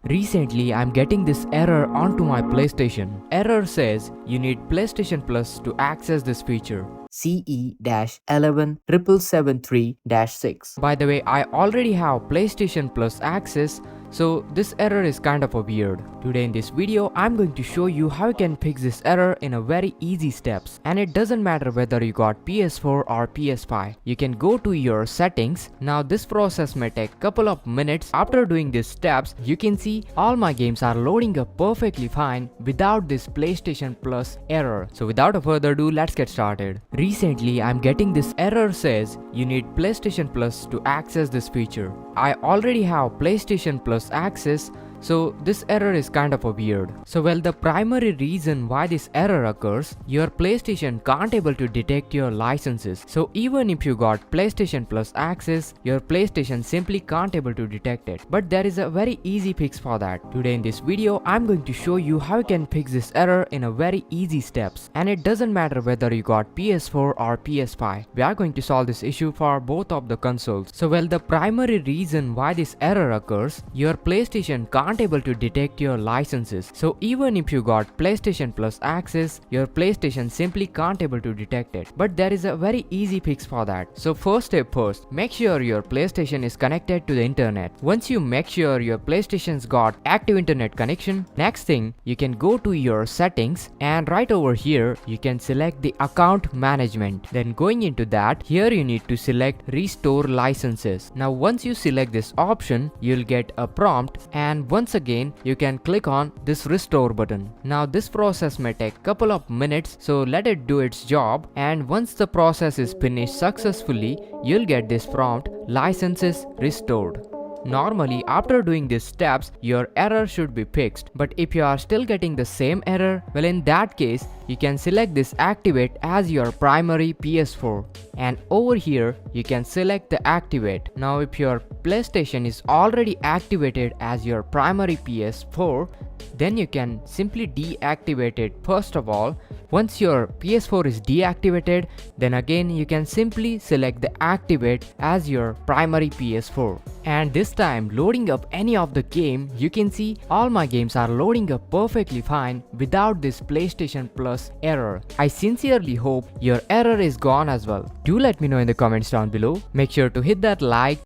Recently, I'm getting this error onto my PlayStation. Error says you need PlayStation Plus to access this feature. CE-11773-6. By the way, I already have PlayStation Plus access, so this error is kind of a weird. Today in this video, I'm going to show you how you can fix this error in a very easy steps. And it doesn't matter whether you got PS4 or PS5. You can go to your settings. Now this process may take couple of minutes. After doing these steps, you can see all my games are loading up perfectly fine without this PlayStation Plus error. So without a further ado, let's get started. Recently, I'm getting this error says you need PlayStation Plus to access this feature. I already have PlayStation Plus access, so this error is kind of a weird. So the primary reason why this error occurs, your PlayStation can't able to detect your licenses. So even if you got PlayStation Plus access, your PlayStation simply can't able to detect it. But there is a very easy fix for that. Today in this video, I'm going to show you how you can fix this error in a very easy steps. And it doesn't matter whether you got PS4 or PS5. We are going to solve this issue for both of the consoles. So the primary reason why this error occurs, your PlayStation can't able to detect your licenses. So even if you got PlayStation Plus access, your PlayStation simply can't able to detect it. But there is a very easy fix for that. So first step first, make sure your PlayStation is connected to the internet. Once you make sure your PlayStation's got active internet connection, next thing you can go to your settings, and right over here you can select the account management. Then going into that, here you need to select restore licenses. Now once you select this option, you'll get a prompt, and once again you can click on this restore button. Now this process may take couple of minutes, so let it do its job, and once the process is finished successfully, you'll get this prompt, licenses restored. Normally, after doing these steps, your error should be fixed. But if you are still getting the same error, in that case, you can select this activate as your primary PS4. And over here, you can select the activate. Now, if your PlayStation is already activated as your primary PS4, then you can simply deactivate it first of all. Once your PS4 is deactivated, then again you can simply select the activate as your primary PS4. And this time loading up any of the game, you can see all my games are loading up perfectly fine without this PlayStation Plus error. I sincerely hope your error is gone as well. Do let me know in the comments down below. Make sure to hit that like